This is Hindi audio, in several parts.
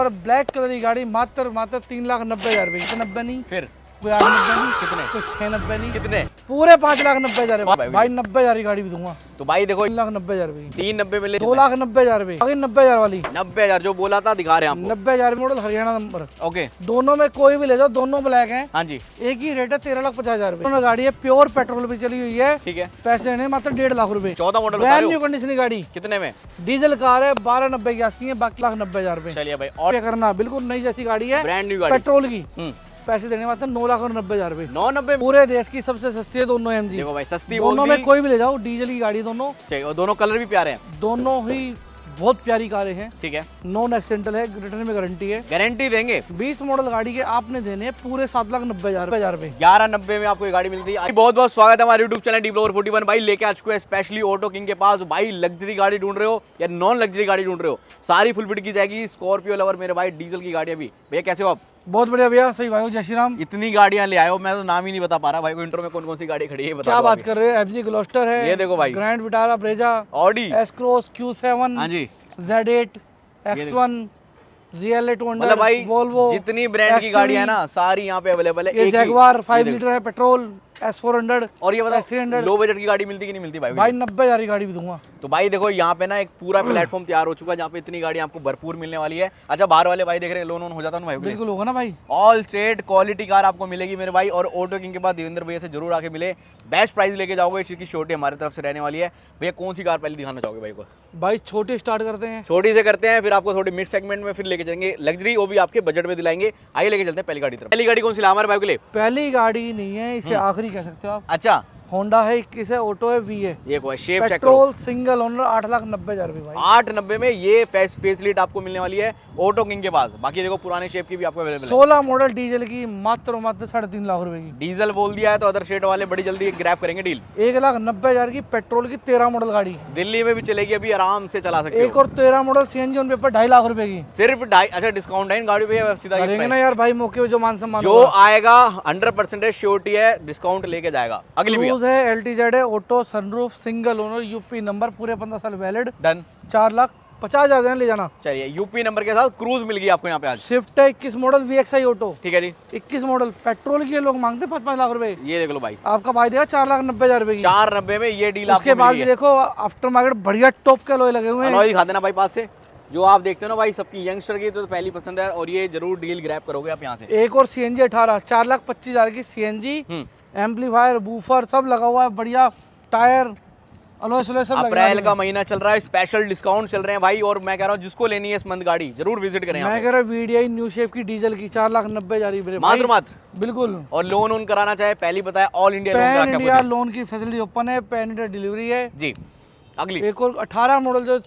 ओनर ब्लैक कलर की गाड़ी मात्र 3,90,000 रुपए की। 90 नहीं फिर कोई 8,90 नहीं कितने? कोई 6,90 नहीं कितने? पूरे 5,90,000 भाई, भाई 90,000 की गाड़ी भी दूंगा। तो भाई देखो 3,90,000 रुपए की 390 में ले 2,90,000 रुपए 90,000 वाली 90,000 जो बोला था दिखा रहे हैं आपको। 90,000 मॉडल हरियाणा नंबर। ओके दोनों में कोई भी ले जाओ, दोनों ब्लैक हैं। हाँ जी एक ही रेट है 13,50,000 रुपए। गाड़ी है प्योर पेट्रोल पे चली हुई है। ठीक है। पैसे नहीं मात्र 1,50,000 रुपए। 14 मॉडल बता ब्रांड रहे न्यू हो? कंडीशन की गाड़ी कितने में? डीजल कार है 12,90 की आस्की है, बाकी 1,90,000 रुपए। चलिए भाई और क्या करना, बिल्कुल नई जैसी गाड़ी है, ब्रांड न्यू गाड़ी पेट्रोल की। पैसे देने मात्र 9,90,000 रुपए। 990 पूरे देश की सबसे सस्ती है दोनों एमजी। देखो भाई सस्ती बोल दोनों दी। में कोई भी ले जाओ, डीजल की गाड़ी दोनों। चाहिए और दोनों कलर भी प्यारे हैं। दोनों ही बहुत प्यारी कारें हैं। ठीक है। नॉन एक्सीडेंटल है, रिटर्न में गारंटी है। गारंटी देंगे। 20 मॉडल गाड़ी के आपने देने हैं पूरे 7,90,000 रुपए। 1190 में आपको ये गाड़ी मिलती है। बहुत बहुत स्वागत है हमारे YouTube चैनल डीप फ्लोर 41 भाई लेके आ चुके हैं स्पेशली ऑटो किंग के पास। भाई लग्जरी गाड़ी ढूंढ रहे हो या नॉन लग्जरी गाड़ी ढूंढ रहे हो, सारी फुल फिट की जाएगी। स्कॉर्पियो लवर मेरे भाई, डीजल की गाड़ी। अभी भैया कैसे हो आप? बहुत बढ़िया भैया, सही भाई, जय श्री राम। इतनी गाड़ियां ले आए हो, मैं तो नाम ही नहीं बता पा रहा भाई को। इंट्रो में कौन कौन सी गाड़ी खड़ी है बता क्या दो बात अभी। कर रहे हो? एफजी ग्लोस्टर है, ये देखो भाई। Grand Vitara, Brezza, Audi, S cross, Q7, हाँ जी, Z8, X1, ZL8 मतलब भाई वोल्वो, जितनी ब्रांड की गाड़ियां है ना सारी यहाँ पे अवेलेबल है। ये एक ही। जैगवार 5 ये देखो। लीटर है, पेट्रोल S400। और ये बताओ S300 लो बजट की गाड़ी मिलती कि नहीं मिलती भाई? भाई 90,000 की गाड़ी भी दूंगा। तो भाई देखो यहाँ पे ना एक पूरा प्लेटफॉर्म तैयार हो चुका है जहाँ पे इतनी गाड़ी आपको भरपूर मिलने वाली है। अच्छा बाहर वाले भाई देख रहे हैं, लोन हो जाता ना भाई? बिल्कुल होगा ना भाई। ऑल स्टेट क्वालिटी कार आपको मिलेगी मेरे भाई। और ऑटो किंग के बाद देवेंद्र भैया से जरूर आके मिले, बेस्ट प्राइस लेके जाओगे। इस चीज की छोटी हमारी तरफ से रहने वाली है। भैया कौन सी कार पहले दिखाना चाहोगे भाई को? भाई छोटी स्टार्ट करते हैं। छोटी से करते हैं, फिर आपको थोड़ी मिड सेगमेंट में फिर लेके चलेंगे लग्जरी, वो भी आपके बजट में दिलाएंगे। आइए लेके चलते हैं पहली गाड़ी तरफ। पहली गाड़ी कौन सी ला हमारे भाई के लिए? पहली गाड़ी नहीं है, इसे आखिरी कह सकते हो आप। अच्छा होंडा है, 21 है, ऑटो है, वी है, ये कोई शेप चेक करो। पेट्रोल सिंगल ओनर 8,90,000 रुपए भाई। 890 में ये फेसलिट आपको मिलने वाली है ऑटो किंग के पास। बाकी देखो पुराने शेप की भी आपको अवेलेबल है। 16 मॉडल डीजल की मात्र 3.5 लाख रुपए की। डीजल बोल दिया है तो अदर स्टेट वाले बड़ी जल्दी ग्रैब करेंगे डील। 1,90,000 की पेट्रोल की 13 मॉडल गाड़ी। दिल्ली में भी चलेगी, अभी आराम से चला सकते एक हो। और 13 model CNG on paper 2.5 lakh रुपए की। सिर्फ 2.5। अच्छा डिस्काउंट है इन गाड़ी पे? सीधा ये करेंगे price। ना यार भाई, मौके पे जो मान सम्मान जो होगा। आएगा 100% श्योरिटी है, डिस्काउंट लेके जाएगा। अगली भी क्रूज है, एलटीजेड है, auto, sunroof, single owner, UP number, पूरे 15 साल वैलिड, डन। 4,50,000 देना ले जाना। चलिए यूपी नंबर के साथ क्रूज मिल गई आपको यहाँ पे आज। स्विफ्ट है 21 मॉडल VXI ऑटो, ठीक है जी। 21 मॉडल पेट्रोल की, लोग मांगते 5-5 लाख रुपए। ये देख लो भाई, आपका भाई देगा 4,90,000 रुपए की। 490 में ये डील उसके आपको बाद मिल भी गई है। देखो आफ्टर मार्केट बढ़िया टॉप के अलॉय लगे हुए हैं। अलॉय दिखा देना भाई पास से। जो आप देखते हो ना भाई, सबकी यंगस्टर की तो पहली पसंद है, और ये जरूर डील ग्रैब करोगे आप यहाँ से। एक और CNG 18 4,25,000 की CNG, एम्पलीफायर, बूफर सब लगा हुआ है, बढ़िया टायर, अलॉय सब लगे अप्रैल हुए का हैं। महीना चल रहा है, स्पेशल डिस्काउंट चल रहे हैं भाई। और मैं कह रहा हूँ जिसको लेनी है इस मंथ गाड़ी जरूर विजिट करें यहाँ मैं पे। कह रहा हूँ VDI न्यू शेप की डीजल की 4,90,000 की मात्र मात्र। बिल्कुल। और लोन ऑन कराना चाहे पहले बताया, all India pan loan India loan की फैसिलिटी ओपन है, पैन इंडिया डिलीवरी है जी। अगली एक और 18 मॉडल जो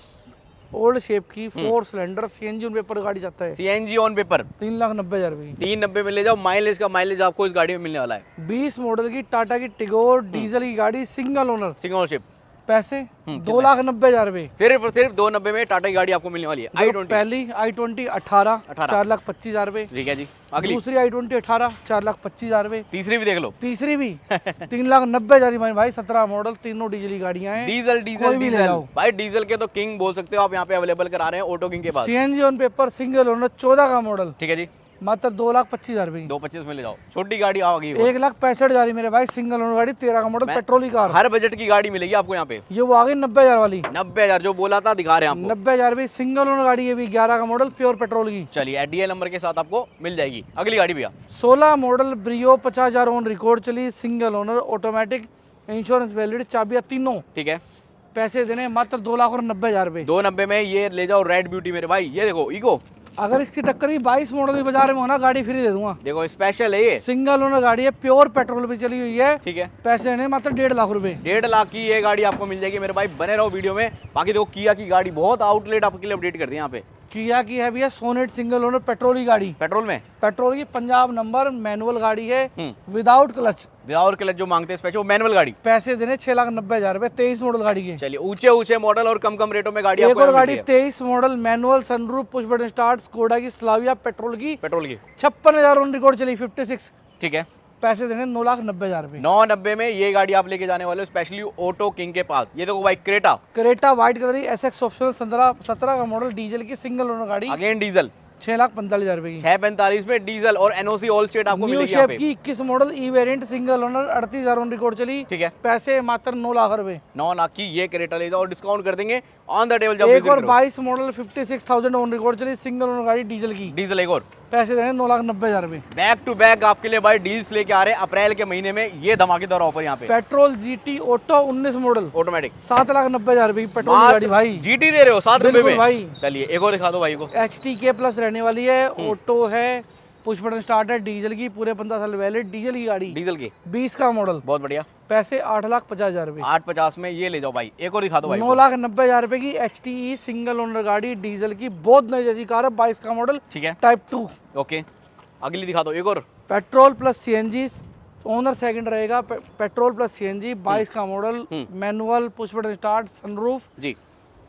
ओल्ड शेप की 4 सिलेंडर CNG ऑन पेपर गाड़ी जाता है, CNG ऑन पेपर 3,90,000 रुपए की। 390 में ले जाओ। माइलेज का माइलेज आपको इस गाड़ी में मिलने वाला है। 20 मॉडल की टाटा की टिगोर डीजल की गाड़ी, सिंगल ओनर, सिंगल ओनरशिप। पैसे 2,90,000 रुपए। सिर्फ 290 में टाटा की गाड़ी आपको मिलने वाली है। जो पहली i20 18 4,25,000 रुपए। ठीक है जी। अगली दूसरी i20 18 4,25,000 रुपए। तीसरी भी देख लो। तीसरी भी 3,90,000 की भाई। 17 मॉडल, तीनों डीजल की गाड़ियां हैं। डीजल कोई डीजल भी ले डीजल जाओ। भाई, डीजल के तो किंग बोल सकते हो आप। यहाँ पे अवेलेबल करा रहे हैं ऑटो किंग के पास। CNG on paper single owner 14 का मॉडल, ठीक है जी। मात्र 2,25,000 रुपए की। 225 में ले जाओ। छोटी गाड़ी आ गई। 1,65,000 मेरे भाई, सिंगल ओनर गाड़ी 13 का मॉडल, पेट्रोल की कार। हर बजट की गाड़ी मिलेगी आपको यहाँ पे। ये वो आ गई 90,000 वाली। 90,000 जो बोला था दिखा रहे हैं आपको। 90,000 भी सिंगल ओनर गाड़ी है भी, 11 का मॉडल, प्योर पेट्रोल की। चलिए DL नंबर के साथ आपको मिल जाएगी। अगली गाड़ी भैया 16 मॉडल ब्रियो, 50,000 ऑन रिकॉर्ड चली, single owner, automatic, insurance valid, चाबियां तीनों। ठीक है। पैसे देने मात्र 2,90,000 रुपए। 290 में ये ले जाओ रेड ब्यूटी मेरे भाई। ये देखो इको, अगर इसकी टक्कर भी 22 मॉडल की बाजार में होना, गाड़ी फ्री दे दूंगा। देखो स्पेशल है ये। सिंगल ओनर गाड़ी है, प्योर पेट्रोल पे चली हुई है। ठीक है। पैसे देने मात्र 1.5 लाख रुपए। 1.5 लाख की ये गाड़ी आपको मिल जाएगी मेरे भाई। बने रहो वीडियो में। बाकी देखो किया की गाड़ी, बहुत आउटलेट आपके लिए अपडेट कर दी यहाँ पे। किया की है भैया सोनेट सिंगल ओनर पेट्रोल की गाड़ी। पेट्रोल में पेट्रोल की, पंजाब नंबर, मैनुअल गाड़ी है, विदाउट क्लच। विदाउट क्लच जो मांगते हैं स्पेशल, वो मैनुअल गाड़ी। पैसे देने 6,90,000 रुपए। 23 मॉडल गाड़ी के। चलिए ऊंचे ऊंचे मॉडल और कम कम रेटों में गाड़ी एक आपको और यहाँ गाड़ी मिलती है। 23 model, manual, sunroof, push button start, Skoda की स्लाविया, पेट्रोल की, पेट्रोल की 56,000 ऑन रिकॉर्ड चली, 56। ठीक है। पैसे देने 9,90,000 रुपए। 990 में ये गाड़ी आप लेके जाने वाले हो स्पेशली ऑटो किंग के पास। ये देखो भाई क्रेटा क्रेटा व्हाइट कलर की, SX ऑप्शनल, 17 का मॉडल, डीजल की, सिंगल ओनर गाड़ी, अगेन डीजल, 6,45,000 रुपए की। 645 में डीजल और एनओसी ऑल स्टेट आपको न्यू मिलेगी यहाँ शेप पे। की 21 model E variant single owner 38,000 on record चली। ठीक है, पैसे मात्र 9 लाख रुपए। 9 लाख की ये क्रेटा ले जाओ और डिस्काउंट कर देंगे ऑन द टेबल जब एक विजिट और करो। 22 मॉडल 56,000 ऑन रिकॉर्ड चली सिंगल ओनर गाड़ी डीजल की। डीजल एक और पैसे देने 9,90,000 रुपए। बैक टू बैक आपके लिए भाई डील्स लेके आ रहे हैं अप्रैल के महीने में, ये धमाकेदार ऑफर यहाँ पे। Petrol GT auto 19 model automatic 7,90,000 रुपए की पेट्रोल की गाड़ी भाई। जीटी दे रहे हो 7 रुपए बिल्कुल में भाई। चलिए एक और दिखा दो भाई को। HTK प्लस रहने वाली है, ऑटो है, पुश बटन स्टार्ट है, डीजल की, पूरे 15 साल वैलिड डीजल की गाड़ी, डीजल की 20 का मॉडल। बहुत बढ़िया। पैसे 8,50,000 रुपए। 850 में ये ले जाओ भाई। एक और दिखा दो भाई को। 9,90,000 रुपए की HTE सिंगल ओनर गाड़ी डीजल की, बहुत नई जैसी कार है, 22 का मॉडल, ठीक है, टाइप 2। ओके अगली दिखा दो एक और। Petrol plus CNG owner second रहेगा। पेट्रोल प्लस CNG 22 का model, manual, push button start, sunroof, जी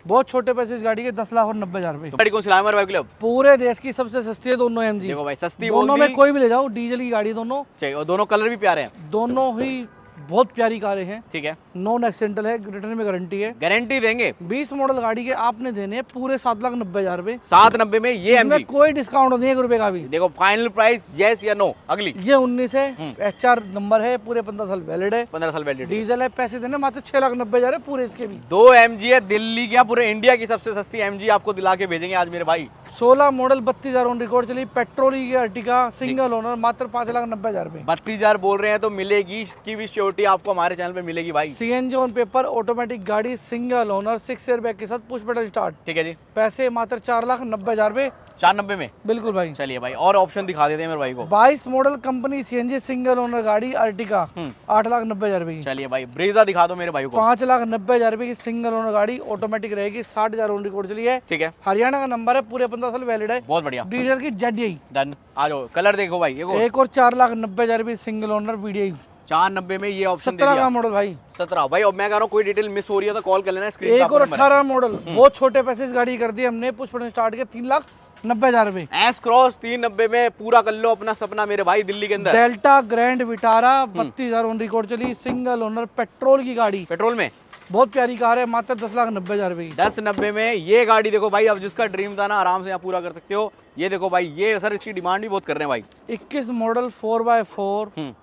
बहुत छोटे पैसे इस गाड़ी के 10,90,000 रुपए। गाड़ी कौन सी लाए हमारे भाई के लिए अब? पूरे देश की सबसे सस्ती है दोनों MG। देखो भाई सस्ती दोनों बोल में दी। कोई भी ले जाओ, डीजल की गाड़ी दोनों, चाहिए और दोनों कलर भी प्यारे हैं। दोनों ही बहुत प्यारी कारें हैं। ठीक है, नॉन एक्सीडेंटल है, रिटर्न में गारंटी है। गारंटी देंगे। 20 मॉडल गाड़ी के आपने देने हैं पूरे 7,90,000 रुपए। 790 में ये इसमें एमजी। कोई डिस्काउंट नहीं है 1 रुपए का भी। देखो फाइनल प्राइस यस या नो। अगली ये 19 है, HR नंबर है, पूरे 15 साल वैलिड है, 15 साल वैलिडिटी। डीजल है। पैसे देने मात्र 6,90,000 है पूरे इसके भी। 2 एमजी है, दिल्ली क्या पूरे इंडिया की सबसे सस्ती एमजी आपको दिला के भेजेंगे आज मेरे भाई। 16 मॉडल 32,000 ऑन रिकॉर्ड चली, पेट्रोल की अर्टिगा सिंगल ओनर, मात्र 5,90,000 रुपए। 32,000 बोल रहे हैं तो मिलेगी, इसकी भी श्योरिटी आपको हमारे चैनल पे मिलेगी भाई। CNG ऑन पेपर, ऑटोमेटिक गाड़ी, सिंगल ओनर, 6 एयर बैग के साथ, पुश बटन स्टार्ट। ठीक है जी, पैसे मात्र 4,90,000 रुपए। 490 में। बिल्कुल भाई। चलिए भाई और ऑप्शन दिखा देते हैं मेरे भाई को। 22 model company CNG single owner गाड़ी अर्टिगा, 8,90,000 रुपए की। चलिए भाई ब्रेजा दिखा दो मेरे भाई को। 5,90,000 रुपए की सिंगल ओनर गाड़ी, ऑटोमेटिक रहेगी, 60,000 ऑन रिकॉर्ड चली है, ठीक है, हरियाणा का नंबर है, पूरे 15 साल वैलिड है, बहुत बढ़िया, डीजल की ZDI। डन। आ जाओ कलर देखो भाई। एक और 4,90,000 रुपए सिंगल ओनर VDI, 490 में ये ऑप्शन दे 17 का दिया। मॉडल भाई। 17 भाई। अब मैं कह रहा हूँ कोई डिटेल मिस हो रही है तो कॉल कर लेना, स्क्रीन एक और 18 मॉडल, बहुत छोटे पैसे इस गाड़ी कर दिए हमने, पुश बटन स्टार्ट के 3,90,000 रुपए। एस क्रॉस 390 में पूरा कर लो अपना सपना मेरे भाई दिल्ली के अंदर। Delta grand Vitara 32,000 on record चली, सिंगल ओनर, पेट्रोल की गाड़ी, पेट्रोल में बहुत प्यारी कार है, मात्र 10,90,000 रुपए की। 1090 में ये गाड़ी देखो भाई। अब जिसका ड्रीम था ना आराम से यहाँ पूरा कर सकते हो। ये देखो भाई, ये सर इसकी डिमांड भी बहुत कर रहे हैं भाई। 21 मॉडल 4x4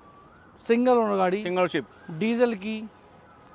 सिंगल ओनर गाड़ी, सिंगल शिप डीजल की,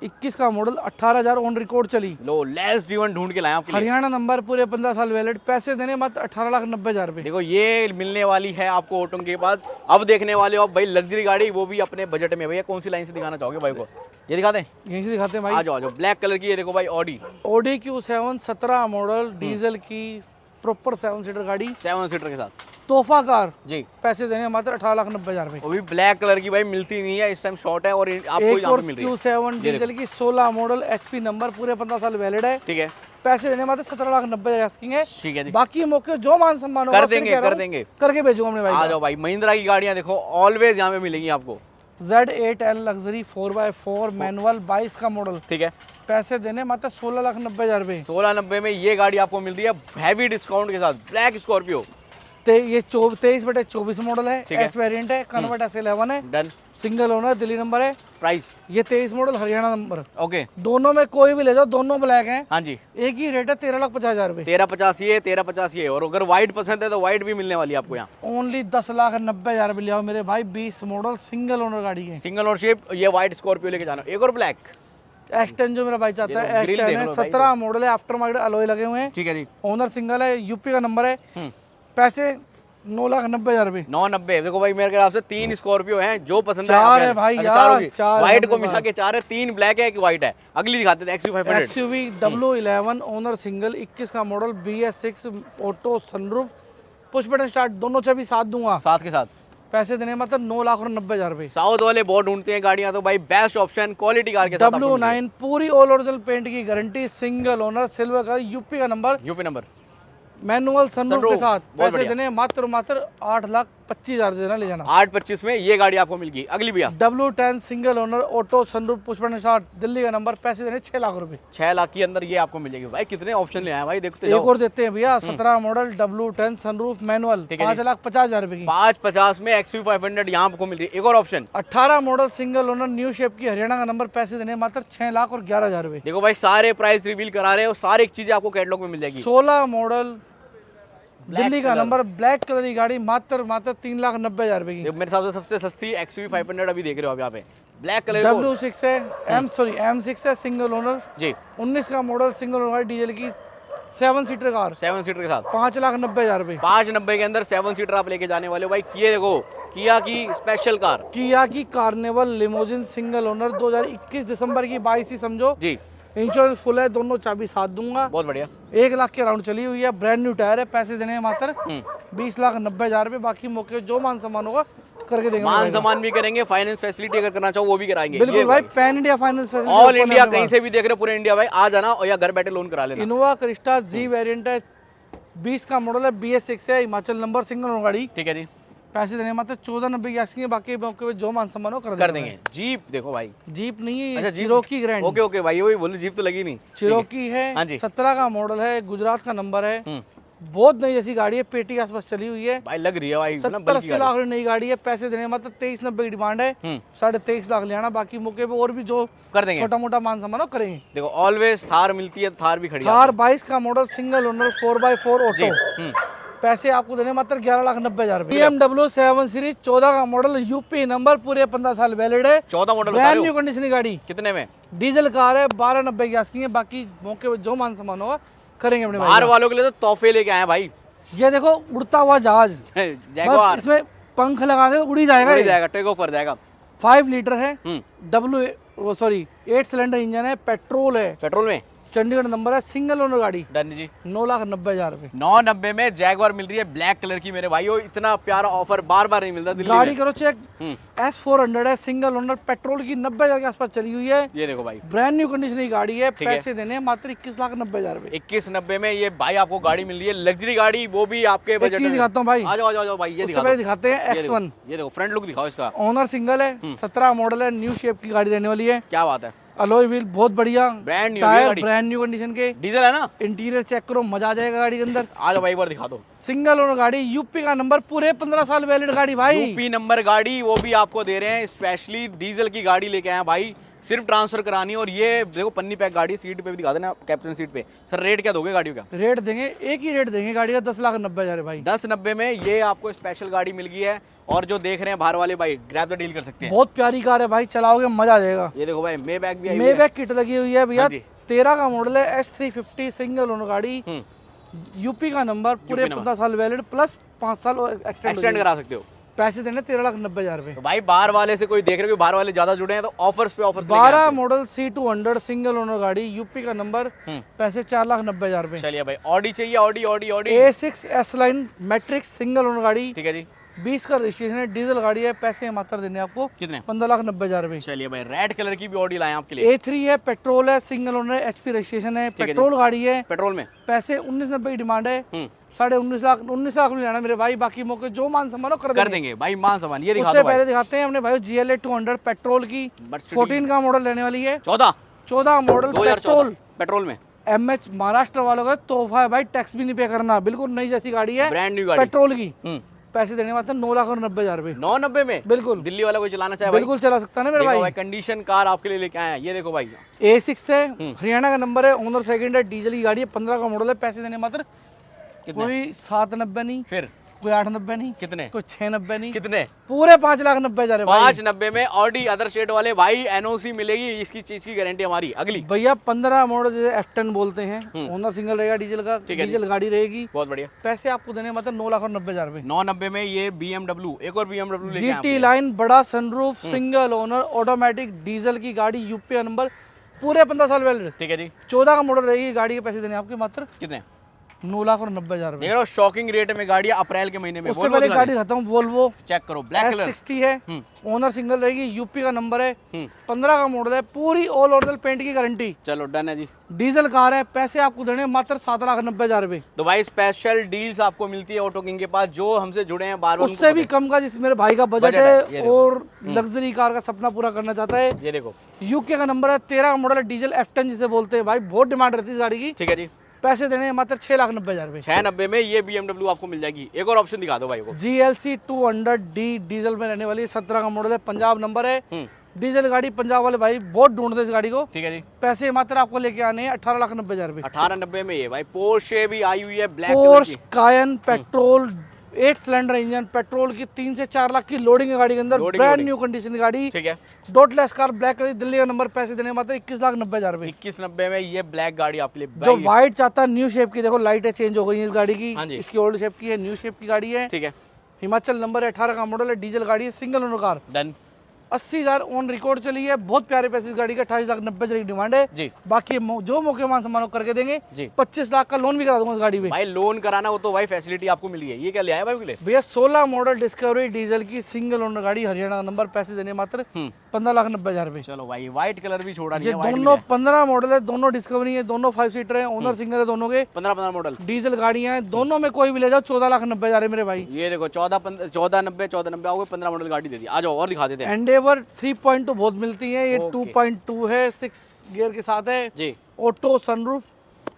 21 का मॉडल, 18,000 ऑन रिकॉर्ड चली, लो लेस ड्रीवन ढूंढ के लाए आपके लिए। हरियाणा नंबर, पूरे 15 साल वैलिड। पैसे देने मात्र 18,90,000 रुपए। देखो ये मिलने वाली है आपको ऑटो के पास। अब देखने वाले हो आप भाई लग्जरी गाड़ी, वो भी अपने बजट में। भैया कौन सी लाइन से दिखाना चाहोगे भाई को? ये दिखा दें, यहीं से दिखाते हैं आ भाई। जाओ आ जाओ। ब्लैक कलर की ये देखो भाई Audi Audi Q7 17 model, diesel की, प्रॉपर 7 सीटर गाड़ी, 7 सीटर के साथ तोहफा कार। जी। पैसे देने मात्र 18,90,000 रुपए। वो भी ब्लैक कलर की भाई, मिलती नहीं है इस टाइम, शॉर्ट है और आपको एक यहाँ और पे मिल रही है। Q7 ये डीजल की, 16 मॉडल, HP नंबर, पूरे 15 साल वैलिड है। ठीक है, पैसे देने मात्र 17,90,000 आस्किंग है। ठीक है जी, बाकी मौके जो मान सम्मान होगा कर फिर देंगे कह रहा कर हूं, देंगे। करके भेजूंगा अपने आ भाई। जाओ भाई, महिंद्रा की गाड़ियाँ देखो ऑलवेज यहाँ पे मिलेंगी आपको। Z8L लग्जरी 4x4 मैनुअल, 22 का मॉडल, ठीक है, पैसे देने मात्र 16,90,000 रुपए। 1690 में ये गाड़ी आपको मिल रही है हैवी डिस्काउंट के साथ। ब्लैक स्कॉर्पियो, ये 23/24 मॉडल है, ठीक है। S वेरिएंट है, कन्वर्ट S11 है, done. Single owner, Delhi number है। प्राइस ये 23 मॉडल, हरियाणा नंबर। ओके, दोनों में कोई भी ले जाओ, दोनों ब्लैक हैं, हाँ जी। एक ही रेट है, 13,50,000 रुपए। 1350 ये, 1350 ये। और अगर वाइट पसंद है तो वाइट भी मिलने वाली है आपको यहाँ। ओनली 10,90,000 रुपए ले आओ मेरे भाई, 20 मॉडल सिंगल ओनर गाड़ी है। सिंगल ओनरशिप, ये वाइट स्कॉर्पियो लेके जाना। एक और ब्लैक, एक्सटेन जो मेरा भाई चाहता ये है, तो ग्रिल एक्सटेन देख है, लो भाई। 17 मॉडल है, आफ्टर मार्केट अलॉय लगे हुए हैं, ठीक है जी। ओनर सिंगल है, यूपी का नंबर है। पैसे 9,90,000 रुपए। 990। देखो भाई मेरे ख्याल से 3 स्कॉर्पियो हैं, जो पसंद है चार आप है भाई अच्छा, यार, चार होगी। चार वाइट है को हमारे मिला के 4 है, 3 ब्लैक है, एक वाइट है। अगली दिखाते थे XUV500। XUV W11 owner single, 21 का model, BS6 auto, sunroof, push button start, दोनों चाबी साथ दूंगा। साथ के साथ पैसे देने मतलब 9,90,000 रुपए। साउथ वाले बहुत ढूंढते हैं गाड़ियां, तो भाई बेस्ट ऑप्शन क्वालिटी कार के साथ आपको मिलेगी। W9 पूरी ऑल ओरिजिनल पेंट की गारंटी, सिंगल ओनर, सिल्वर का, यूपी का number, UP number, manual, sunroof के साथ। बहुत पैसे बढ़िया। देने मात्र 8,25,000 देना, ले जाना। 825 में ये गाड़ी आपको मिल गई। अगली भैया, W10 single owner, auto, sunroof, push button start, Delhi का नंबर। पैसे देने 6 लाख रुपए। 6 लाख के अंदर ये आपको मिल जाएगी। भाई कितने ऑप्शन ले आए भाई, देखते एक जाओ। और देते हैं भैया, 17 मॉडल, W10 सनरूफ, मैनुअल, ठीक है जी। 5,50,000 रुपए की। 550 में XUV500 यहाँ आपको मिल रही है। एक और option, 18 model single owner, new shape की, हरियाणा का नंबर। पैसे देने मात्र 6,11,000 रुपए। देखो भाई सारे प्राइस रिवील करा रहे हो, सारी चीजें आपको कैटलॉग में मिल जाएगी। 16 मॉडल दिल्ली का नंबर, ब्लैक कलर की गाड़ी, मात्र 3,90,000 रुपए की। मेरे हिसाब से सबसे सस्ती XUV 500 अभी देख रहे हो आप यहाँ पे, ब्लैक कलर W6 है, M6 है, सिंगल ओनर जी, 19 का मॉडल, सिंगल ओनर डीजल की 7 सीटर कार, 7 सीटर के साथ 5,90,000 रुपए। 590 के अंदर 7 सीटर आप लेके जाने वाले हो भाई। ये देखो किया की स्पेशल कार, किया की कार्निवल लिमोजिन सिंगल ओनर 2021 दिसंबर की 22 ही समझो। जी इंश्योरेंस फुल है, दोनों चाबी साथ दूंगा। बहुत बढ़िया। 1 लाख के राउंड चली हुई है, ब्रांड न्यू टायर है, पैसे देने हैं मात्र 20,90,000 रुपए। बाकी मौके जो मान सम्मान होगा करके देंगे। मान सम्मान भी करेंगे, फाइनेंस फैसिलिटी अगर करना चाहो वो भी कराएंगे। बिल्कुल भाई, pan India finance all India कहीं से भी देख रहे हो, पूरे इंडिया भाई आ जाना और या घर बैठे लोन करा लेना। इनोवा क्रिस्टा जी वेरिएंट है, 20 का मॉडल है, BS6 है, हिमाचल नंबर, सिंगल ओनर गाड़ी। ठीक है जी, पैसे देने मात्र 1490 की आस्किंग है। बाकी मौके पे जो मान सम्मान हो कर देंगे। जीप देखो भाई, जीप नहीं है, अच्छा, चिरोकी ग्रैंड। ओके ओके भाई, वही बोले जीप तो लगी नहीं। चिरोकी है, हाँ जी। 17 का मॉडल है, गुजरात का नंबर है, बहुत नई जैसी गाड़ी है, पेटी के आसपास चली हुई है। भाई लग रही है भाई, 70-80 लाख की नई गाड़ी है। पैसे देने मात्र 2390 की डिमांड है, 23.5 लाख ले आना। बाकी मौके पे और भी जो कर देंगे, छोटा मोटा मान सम्मान हो करेंगे। देखो ऑलवेज थार मिलती है, थार भी खड़ी है। थार 22 का model, single owner, 4x4 auto. पैसे आपको देने मात्र 11,90,000 रुपए। BMW 7 सीरीज 14 का मॉडल, यूपी नंबर, पूरे 15 साल वैलिड है। 14 मॉडल ब्रांड न्यू कंडीशन की गाड़ी, कितने में? डीजल कार है, 1290 की आस्किंग है। बाकी मौके पे जो मान सम्मान होगा करेंगे अपने बाहर वालों के लिए तो तोहफे लेके आए भाई। ये देखो उड़ता हुआ जहाज, जैगवार, इसमें पंख लगा दे उड़ी जाएगा, उड़ जाएगा, टेक ऑफ कर जाएगा। 5 लीटर है, 8 सिलेंडर इंजन है, पेट्रोल है, पेट्रोल में, चंडीगढ़ नंबर है, सिंगल ओनर गाड़ी। डन जी। 9,90,000 रुपए। 990 में जैगवार मिल रही है ब्लैक कलर की मेरे भाइयों। इतना प्यारा ऑफर बार बार नहीं मिलता दिल्ली गाड़ी में। करो चेक, S400 है, सिंगल ओनर, पेट्रोल की 90,000 के आसपास चली हुई है। ये देखो भाई, ब्रांड न्यू कंडीशन की गाड़ी है। ठीक है। पैसे देने हैं मात्र 21,90,000 रुपए। 2190 में ये भाई आपको गाड़ी मिल रही है, लग्जरी गाड़ी, वो भी आपके एक बजट चीज में। दिखाता हूँ भाई, आ जाओ आ जाओ भाई, ये उससे दिखा पहले दो। दिखाते हैं X1। ये देखो फ्रंट लुक दिखाओ इसका। ओनर सिंगल है, 17 मॉडल है, न्यू शेप की गाड़ी रहने वाली है। क्या बात है, अलॉय व्हील बहुत बढ़िया, ब्रांड न्यू टायर गाड़ी, ब्रांड न्यू कंडीशन के, डीजल है ना। इंटीरियर चेक करो, मजा आ जाएगा गाड़ी के अंदर। आ जाओ भाई एक बार दिखा दो। सिंगल ओनर गाड़ी, यूपी का नंबर, पूरे 15 साल वैलिड गाड़ी भाई। यूपी नंबर गाड़ी, वो भी आपको दे रहे हैं, स्पेशली डीजल की गाड़ी लेके आए हैं भाई। सिर्फ ट्रांसफर करानी है। और ये देखो पन्नी पैक गाड़ी, सीट पे भी दिखा देना, कैप्टन सीट पे। सर रेट क्या दोगे गाड़ियों का? रेट देंगे, एक ही रेट देंगे गाड़ी का, 10,90,000 भाई। 1090 में ये आपको स्पेशल गाड़ी मिल गई है। और जो देख रहे हैं बाहर वाले भाई, ग्रैब द डील कर सकते हैं। बहुत प्यारी कार है भाई, चलाओगे मजा आ जाएगा। ये देखो भाई, मे बैग भी आई मे बैग किट लगी हुई है भैया। हाँ जी। 13 का मॉडल है, S350 सिंगल ओनर गाड़ी, यूपी का नंबर, पूरे 15 साल वैलिड, प्लस 5 साल एक्सटेंड करा सकते हो। पैसे देने 13,90,000 रुपए। तो भाई बाहर वाले से कोई देख रहे हो, बाहर वाले ज्यादा जुड़े हैं तो ऑफर्स पे offers. 12 model C200 single owner गाड़ी, यूपी का नंबर, पैसे 4,90,000 रुपए। चलिए भाई, ऑडी चाहिए, Audi Audi Audi. A6 S line matrix single owner गाड़ी, ठीक है जी। 20 का रजिस्ट्रेशन है, डीजल गाड़ी है। पैसे मात्र देने आपको कितने? 15,90,000 रुपए। चलिए भाई, रेड कलर की भी ऑडी लाए आपके लिए। A3 है, पेट्रोल है, सिंगल ओनर है, HP रजिस्ट्रेशन है, है जी। पेट्रोल गाड़ी है। पेट्रोल में पैसे 1990 की डिमांड है, 19.5 लाख में जाना मेरे भाई। बाकी मौके जो मान सम्मान हो कर देंगे भाई, मान सम्मान। ये दिखा उससे दो भाई। पहले दिखाते हैं अपने भाई GLA 200 पेट्रोल की, 14 का मॉडल रहने वाली है। 14 मॉडल पेट्रोल, पेट्रोल में, MH महाराष्ट्र वालों का तोहफा है भाई, टैक्स भी नहीं पे करना, बिल्कुल नई जैसी गाड़ी है, ब्रांड न्यू गाड़ी, पेट्रोल की। पैसे देने वाले 9,90,000 रुपए। 990 में बिल्कुल, दिल्ली वाला कोई चलाना चाहे बिल्कुल चला सकता है ना मेरे भाई। कंडीशन कार आपके लिए लेके आए हैं। ये देखो भाई, A6 है, हरियाणा का नंबर है, ओनर सेकंड है, डीजल की गाड़ी है, 15 का मॉडल है। पैसे देने मात्र कोई 790 नहीं, फिर कोई 890 नहीं, कितने? कोई 690 नहीं, कितने? पूरे 5,90,000 भाई। 590 में ऑडी अदर स्टेट वाले भाई, NOC मिलेगी, इसकी चीज की गारंटी हमारी। अगली भैया 15 मॉडल जैसे F10 बोलते हैं, ओनर सिंगल रहेगा, डीजल का, डीजल गाड़ी रहेगी। बहुत बढ़िया। पैसे आपको देने मतलब 9,90,000 रुपए। 990 में ये BMW, एक और BMW लेके GT लाइन, बड़ा sunroof, single owner, automatic, diesel की गाड़ी, यूपी का नंबर, पूरे 15 साल वैलिड। ठीक है जी। 14 का मॉडल रहेगी गाड़ी के। पैसे देने आपके मात्र कितने? 9,90,000 रुपए। देख रहे हो, शॉकिंग रेट में गाड़ी अप्रैल के महीने में। उससे पहले गाड़ी दिखाता हूँ, वोल्वो चेक करो, ब्लैक कलर, S60 है, ओनर सिंगल रहेगी, यूपी का नंबर है, 15 का मॉडल है, पूरी ऑल ओरिजिनल पेंट की गारंटी। चलो डन है जी। डीजल कार है। पैसे आपको देने मात्र 7,90,000 रुपए। तो भाई स्पेशल डील्स आपको मिलती है ऑटो किंग के पास, जो हमसे जुड़े हैं बार बार। उससे भी कम का, जिस मेरे भाई का बजट ये है देखो। और लग्जरी कार का सपना पूरा करना चाहता है। ये देखो, यूके का नंबर है, 13 का मॉडल है, डीजल F10 जिसे बोलते हैं भाई, बहुत डिमांड रहती है इस गाड़ी की। ठीक है जी। पैसे देने हैं मात्र 6,90,000 रुपए। 690 में ये BMW आपको मिल जाएगी। एक और ऑप्शन दिखा दो भाई को। GLC 200D डीजल में रहने वाली है, 17 का मॉडल है, पंजाब नंबर है, डीजल गाड़ी पंजाब वाले भाई बहुत ढूंढते इस गाड़ी को। ठीक है जी। पैसे मात्र आपको लेके आने हैं 18,90,000 रुपए। 1890 में ये भाई पोर्शे भी आई हुई है ब्लैक कलर पोर्श की। कायन पेट्रोल 8 सिलेंडर इंजन पेट्रोल की 3 से 4 लाख की लोडिंग है गाड़ी के अंदर। ब्रांड न्यू कंडीशन की गाड़ी। ठीक है। Dotless car black colour Delhi का नंबर। पैसे देने मात्र 21,90,000 रुपए। 2190 में ये ब्लैक गाड़ी आपके लिए जो भाई। व्हाइट चाहता है न्यू शेप की, देखो लाइटें चेंज हो गई हैं इस गाड़ी की। हाँ जी। इसकी ओल्ड शेप की है, न्यू शेप की गाड़ी है। ठीक है हिमाचल नंबर है, 18 का मॉडल है, डीजल गाड़ी है, single owner car. Done. 80,000 on record चली है। बहुत प्यारे पैसे इस गाड़ी का। 28,90,000 की डिमांड है जी। बाकी जो मौके मान सम्मान करके देंगे जी। 25 लाख का लोन भी करा दूंगा इस गाड़ी में। भाई लोन कराना हो तो भाई फैसिलिटी आपको मिली है। ये क्या ले आया भाई के लिए? भैया 16 मॉडल डिस्कवरी डीजल की सिंगल ओनर गाड़ी, हरियाणा का नंबर। पैसे देने मात्र 15,90,000 रुपए। चलो भाई व्हाइट कलर भी छोड़ा नहीं ये है, white भी दोनों है। 15 मॉडल है, दोनों डिस्कवरी है, दोनों 5 सीटर है, ओनर सिंगल है दोनों के। 15 मॉडल डीजल गाड़ियां हैं, दोनों में कोई भी ले जाओ 14,90,000 है मेरे भाई। ये देखो 1490 आओगे 15 मॉडल गाड़ी दे दी। आ जाओ और दिखा देते हैं। एंडेवर 3.2 बहुत मिलती है, ये ओके। 2.2 है, 6 गियर के साथ है, जी। ऑटो सनरूफ,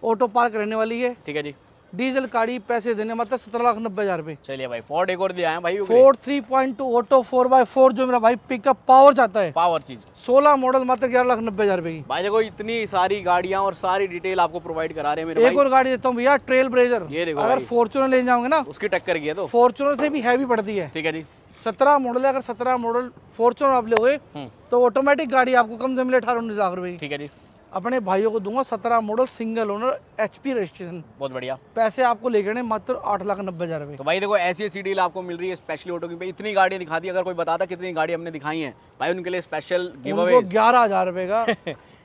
ऑटो पार्क रहने वाली है। ठीक है जी। डीजल गाड़ी पैसे देने मतलब 17,90,000 रुपए। चलिए भाई फोर्ड एक और दिया है भाई। फोर्ड 3.2 ऑटो 4x4 जो मेरा भाई पिकअप पावर चाहता है, पावर चीज 16 मॉडल मात्र 11,90,000 रुपए की। भाई देखो इतनी सारी गाड़ियां और सारी डिटेल आपको प्रोवाइड करा रहे हैं मेरे एक भाई। और गाड़ी देता हूँ भैया, ट्रेल ब्लेजर। ये देखो अगर भाई। फॉर्च्यूनर ले जाओगे ना, उसकी टक्कर की है तो। फॉर्च्यूनर से भी हैवी पड़ती है। ठीक है जी। 17 मॉडल है, अगर 17 मॉडल फॉर्च्यूनर आप लोगे हम्म। तो ऑटोमेटिक गाड़ी आपको कम से मिले 18-19 लाख रुपए की। ठीक है जी। अपने भाइयों को दूंगा 17 model single owner HP registration. बहुत बढ़िया। पैसे आपको लेके आने मात्र 8,90,000 रुपए। तो भाई देखो ऐसी ऐसी डील आपको मिल रही है स्पेशली ऑटो की पे। इतनी गाड़ियां दिखा दी। अगर कोई बताता कितनी गाड़ी हमने दिखाई हैं भाई उनके लिए स्पेशल गिव उनको अवे। 11,000 रुपए का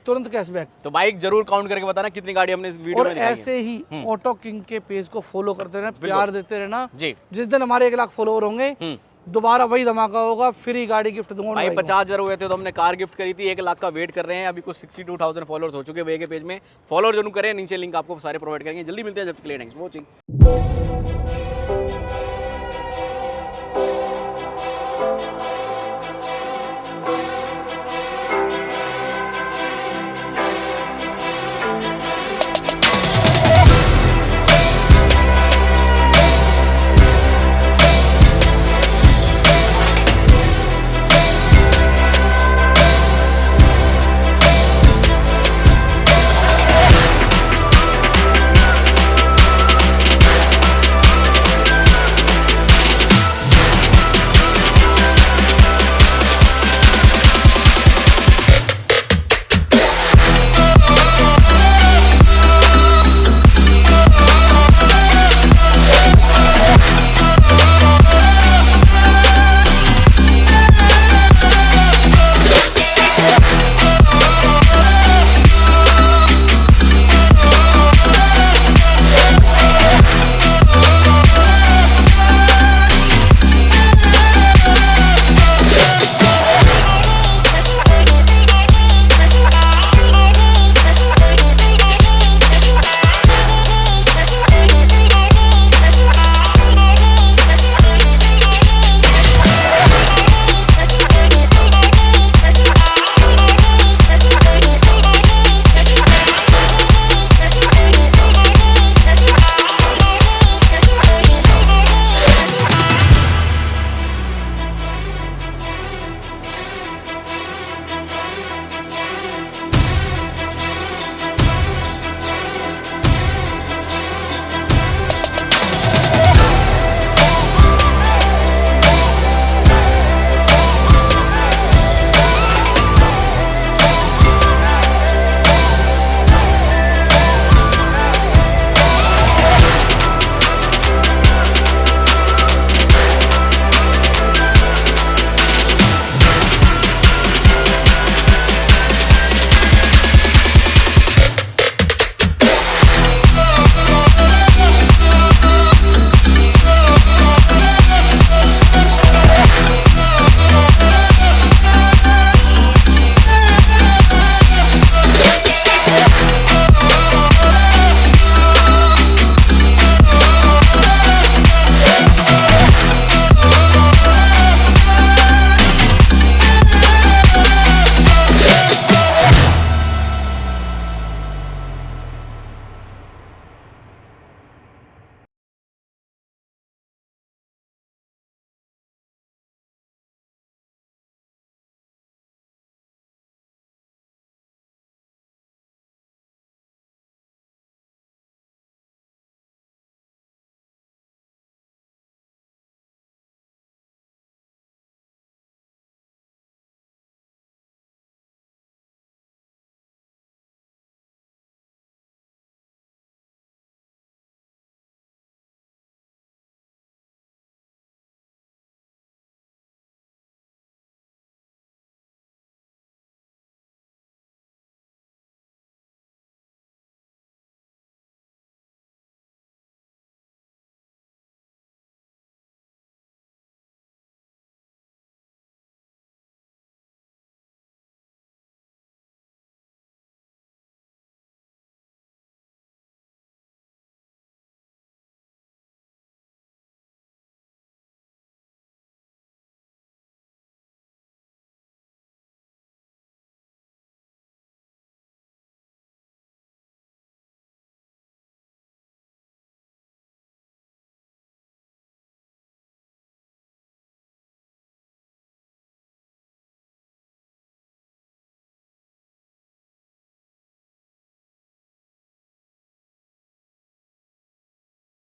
तुरंत कैशबैक। तो भाई जरूर काउंट करके बताना कितनी गाड़ी हमने इस वीडियो और में दिखाई है। ऐसे ही ऑटो किंग के पेज को फॉलो करते रहना, प्यार देते रहना। जी। जिस दिन हमारे 1 लाख फॉलोवर होंगे दोबारा वही धमाका होगा, फ्री गाड़ी गिफ्ट दूंगा भाई भाई को। 50,000 हुए थे तो हमने कार गिफ्ट करी थी। 1 लाख का वेट कर रहे हैं। अभी कुछ 62,000 फॉलोअर्स हो चुके हैं भैया के पेज में। फॉलो जरूर करें, नीचे लिंक आपको सारे प्रोवाइड करेंगे। जल्दी मिलते हैं, जब तक के लिए थैंक्स फॉर वॉचिंग।